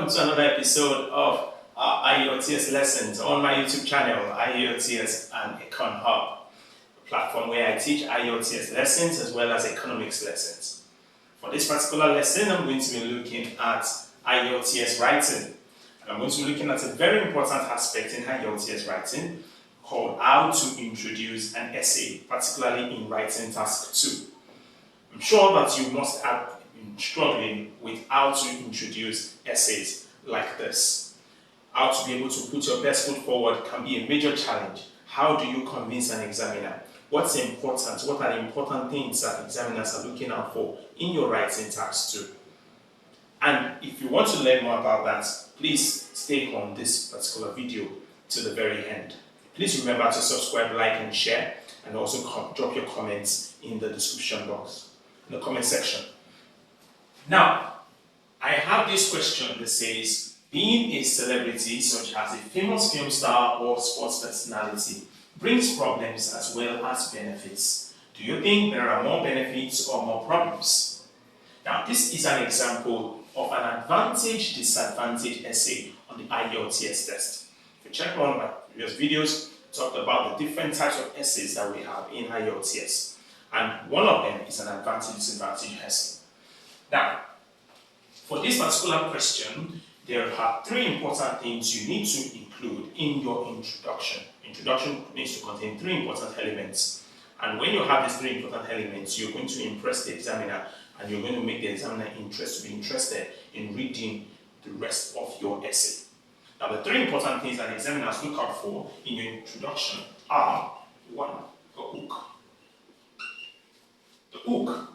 welcome to another episode of IELTS lessons on my YouTube channel, IELTS and Econ Hub, a platform where I teach IELTS lessons as well as economics lessons. For this particular lesson, I'm going to be looking at IELTS writing. And I'm going to be looking at a very important aspect in IELTS writing called how to introduce an essay, particularly in Writing Task 2. I'm sure that you must have been struggling with how to introduce essays like this. How to be able to put your best foot forward can be a major challenge. How do you convince an examiner? What's important? What are the important things that examiners are looking out for in your Writing Task 2? And if you want to learn more about that, please stay on this particular video to the very end. Please remember to subscribe, like and share, and also drop your comments in the description box, in the comment section. Now, I have this question that says, being a celebrity such as a famous film star or sports personality brings problems as well as benefits. Do you think there are more benefits or more problems? Now, this is an example of an advantage-disadvantage essay on the IELTS test. If you check one of my previous videos, I talked about the different types of essays that we have in IELTS. And one of them is an advantage-disadvantage essay. Now, for this particular question, there are three important things you need to include in your introduction. Introduction needs to contain three important elements. And when you have these three important elements, you're going to impress the examiner and you're going to make the examiner be interested in reading the rest of your essay. Now, the three important things that examiners look out for in your introduction are: one, the hook. The hook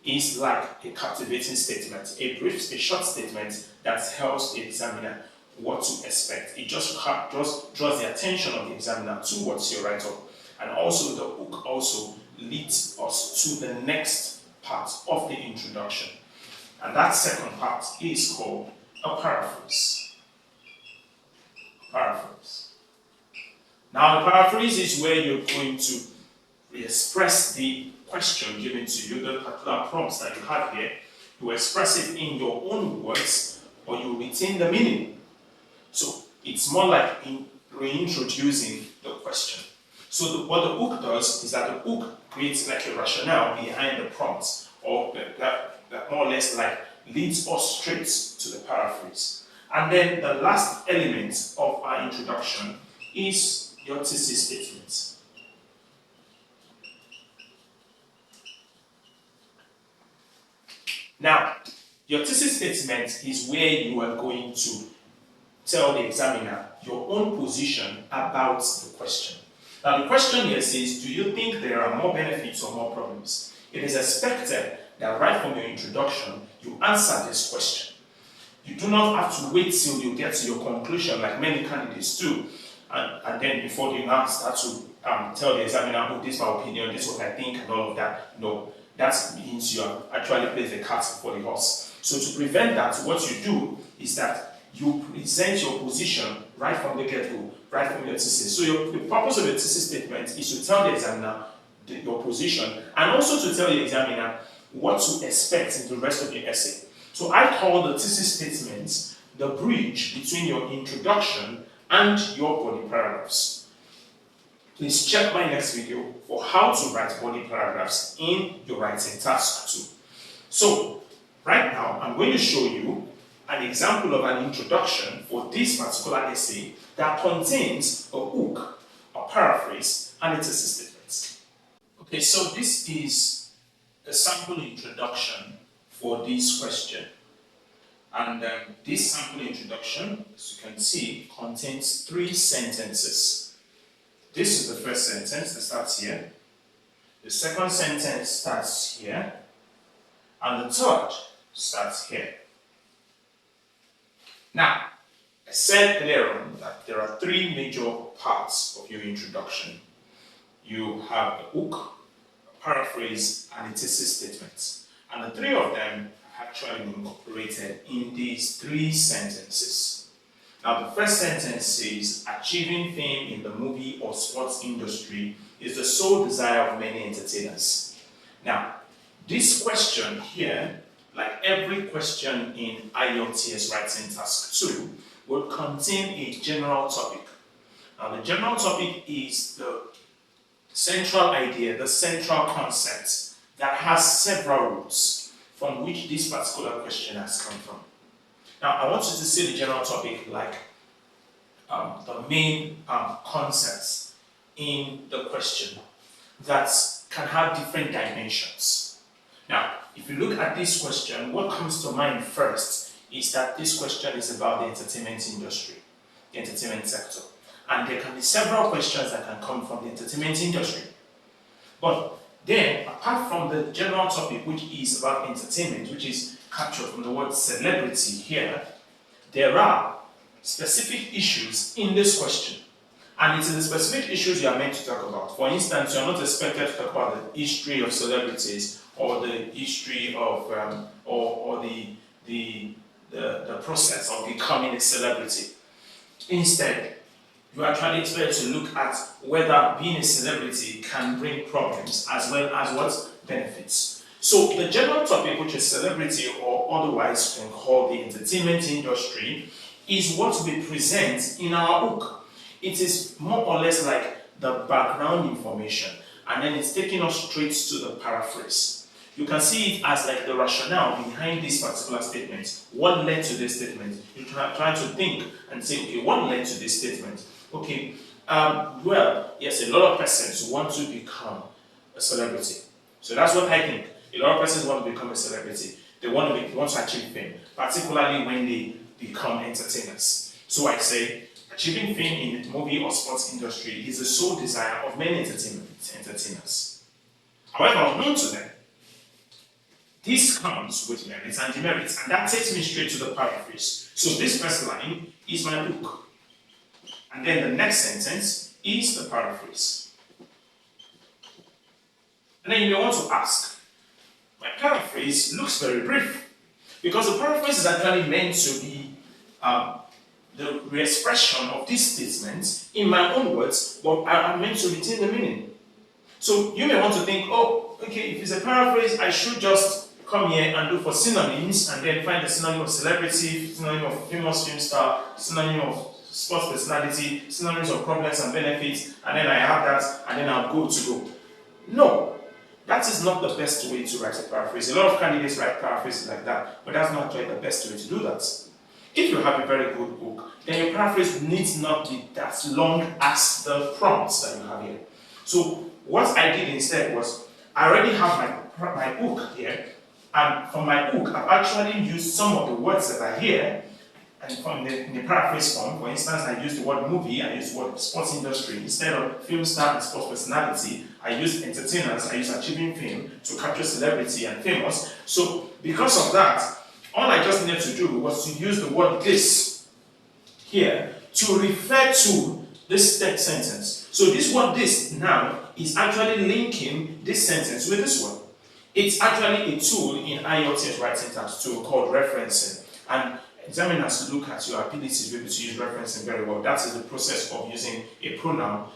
is like a captivating statement, a short statement that tells the examiner what to expect. It just draws the attention of the examiner towards your write-up. And also the hook also leads us to the next part of the introduction. And that second part is called a paraphrase. Paraphrase. Now, a paraphrase is where you're going to express the question given to you, the particular prompts that you have here. You express it in your own words, or you retain the meaning. So it's more like reintroducing the question. So what the hook does is that the hook creates like a rationale behind the prompts, or that more or less like leads us straight to the paraphrase. And then the last element of our introduction is your thesis statement. Now, your thesis statement is where you are going to tell the examiner your own position about the question. Now, the question here says, do you think there are more benefits or more problems? It is expected that right from your introduction, you answer this question. You do not have to wait till you get to your conclusion like many candidates do, and then before you now start to tell the examiner, oh, this is my opinion, this is what I think, and all of that. No. That means you have actually placed the cart before the horse. So to prevent that, what you do is that you present your position right from the get-go, right from your thesis. So the purpose of your thesis statement is to tell the examiner your position, and also to tell the examiner what to expect in the rest of your essay. So I call the thesis statement the bridge between your introduction and your body paragraphs. Please check my next video for how to write body paragraphs in your Writing Task 2. So, right now, I'm going to show you an example of an introduction for this particular essay that contains a hook, a paraphrase, and a thesis statement. Okay, so this is a sample introduction for this question. And this sample introduction, as you can see, contains 3 sentences. This is the first sentence that starts here. The second sentence starts here. And the third starts here. Now, I said earlier on that there are 3 major parts of your introduction. You have a hook, a paraphrase, and a thesis statement. And the 3 of them are actually incorporated in these 3 sentences. Now, the first sentence says, achieving fame in the movie or sports industry is the sole desire of many entertainers. Now, this question here like every question in IELTS Writing Task 2, will contain a general topic. Now, the general topic is the central idea, the central concept that has several roots from which this particular question has come from. Now, I want you to see the general topic like the main concepts in the question that can have different dimensions. Now, if you look at this question, what comes to mind first is that this question is about the entertainment industry, the entertainment sector. And there can be several questions that can come from the entertainment industry. But then, apart from the general topic, which is about entertainment, which is captured from the word celebrity here, there are specific issues in this question. And it is the specific issues you are meant to talk about. For instance, you are not expected to talk about the history of celebrities or the history of, or the process of becoming a celebrity. Instead, you are actually expected to look at whether being a celebrity can bring problems as well as what benefits. So the general topic, which is celebrity or otherwise you can call the entertainment industry, is what we present in our book. It is more or less like the background information, and then it's taking us straight to the paraphrase. You can see it as like the rationale behind this particular statement. What led to this statement? You can try to think and say, okay, what led to this statement? Okay, well, yes, a lot of persons want to become a celebrity. So that's what I think. A lot of persons want to become a celebrity. They want to achieve fame, particularly when they become entertainers. So I say, achieving fame in the movie or sports industry is the sole desire of many entertainers. However, unknown to them, this comes with merits and demerits, and that takes me straight to the paraphrase. So this first line is my book, and then the next sentence is the paraphrase. And then you may want to ask, my paraphrase looks very brief, because the paraphrase is actually meant to be the re-expression of this statement in my own words, but I'm meant to retain the meaning. So you may want to think, oh, okay, if it's a paraphrase, I should just come here and look for synonyms and then find the synonym of celebrity, synonym of famous film star, synonym of sports personality, synonyms of problems and benefits, and then I have that, and then I'm good to go. No, that is not the best way to write a paraphrase. A lot of candidates write paraphrases like that, but that's not actually the best way to do that. If you have a very good book, then your paraphrase needs not be as long as the prompts that you have here. So what I did instead was, I already have my book here, and from my book, I've actually used some of the words that are here, and from in the paraphrase form. For instance, I used the word movie, I used the word sports industry. Instead of film star and sports personality, I used entertainers, I used achieving fame to capture celebrity and famous. So because of that, all I just needed to do was to use the word this here to refer to this text sentence. So this word this now is actually linking this sentence with this one. It's actually a tool in IELTS Writing Task 2 called referencing. And examiners look at your ability to be able to use referencing very well. That is the process of using a pronoun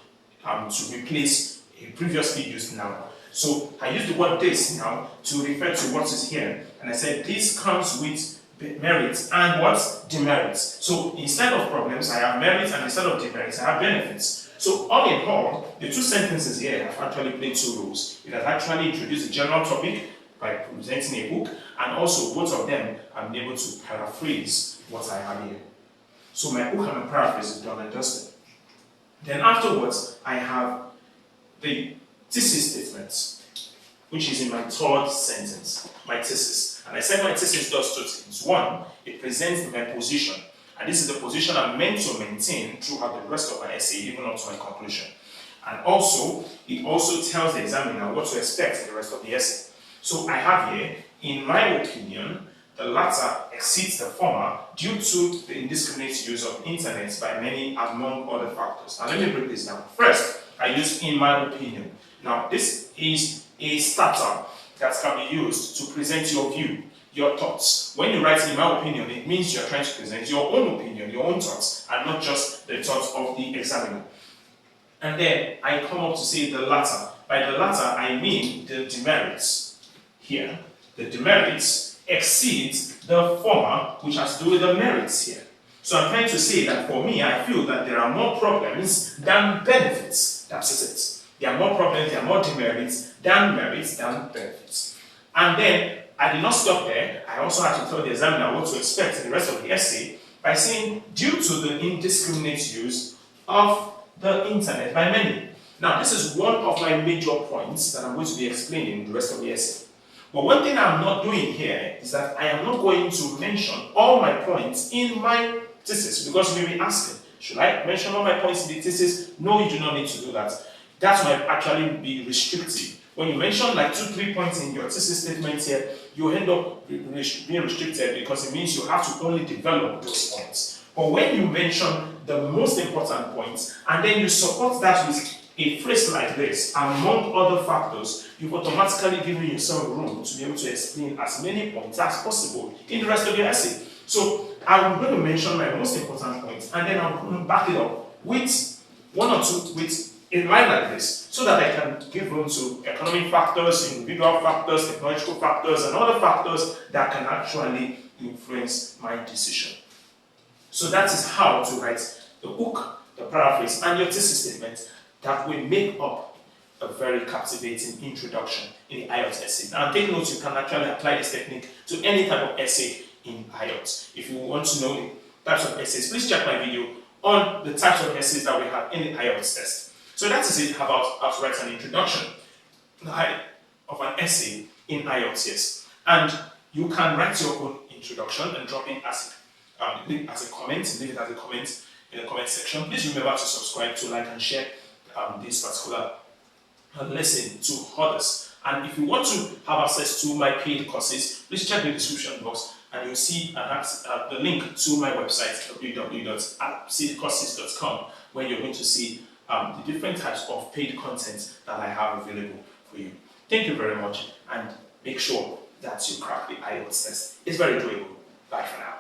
to replace a previously used noun. So I use the word this now to refer to what is here. And I said this comes with merits and what? Demerits. So instead of problems, I have merits, and instead of demerits, I have benefits. So all in all, the two sentences here have actually played two roles. It has actually introduced a general topic by presenting a book, and also both of them I'm able to paraphrase what I have here. So my book and my paraphrase is done and dusted. Then afterwards, I have the thesis statement, which is in my third sentence, my thesis. And I said my thesis does two things. One, it presents my position. And this is the position I'm meant to maintain throughout the rest of my essay, even up to my conclusion. And also, it also tells the examiner what to expect in the rest of the essay. So I have here, in my opinion, the latter exceeds the former due to the indiscriminate use of internet by many among other factors. Now let me break this down. First, I use in my opinion. Now this is a starter that can be used to present your view, your thoughts. When you write in my opinion, it means you're trying to present your own opinion, your own thoughts, and not just the thoughts of the examiner. And then I come up to say the latter. By the latter, I mean the demerits. Here, the demerits exceeds the former, which has to do with the merits here. So I'm trying to say that for me, I feel that there are more problems than benefits. That's it. There are more problems, there are more demerits than merits than benefits. And then I did not stop there. I also had to tell the examiner what to expect in the rest of the essay by saying, due to the indiscriminate use of the internet by many. Now, this is one of my major points that I'm going to be explaining in the rest of the essay. But one thing I'm not doing here is that I am not going to mention all my points in my thesis, because you may be asking, should I mention all my points in the thesis? No, you do not need to do that. That might actually be restrictive. When you mention like 2-3 points in your thesis statement here, you end up being restricted because it means you have to only develop those points. But when you mention the most important points and then you support that with a phrase like this, among other factors, you've automatically given yourself room to be able to explain as many points as possible in the rest of your essay. So I'm going to mention my most important points and then I'm going to back it up with one or two, with a line like this, so that I can give room to economic factors, individual factors, technological factors, and other factors that can actually influence my decision. So that is how to write the hook, the paraphrase, and your thesis statement that will make up a very captivating introduction in the IELTS essay. Now take note, you can actually apply this technique to any type of essay in IELTS. If you want to know the types of essays, please check my video on the types of essays that we have in the IELTS test. So that is it about how to write an introduction of an essay in IELTS, yes. And you can write your own introduction and drop it as a comment, leave it as a comment in the comment section. Please remember to subscribe, to like and share this particular lesson to others. And if you want to have access to my paid courses, please check the description box and you'll see the link to my website, www.seedcourses.com, where you're going to see the different types of paid content that I have available for you. Thank you very much, and make sure that you crack the IELTS test. It's very doable. Bye for now.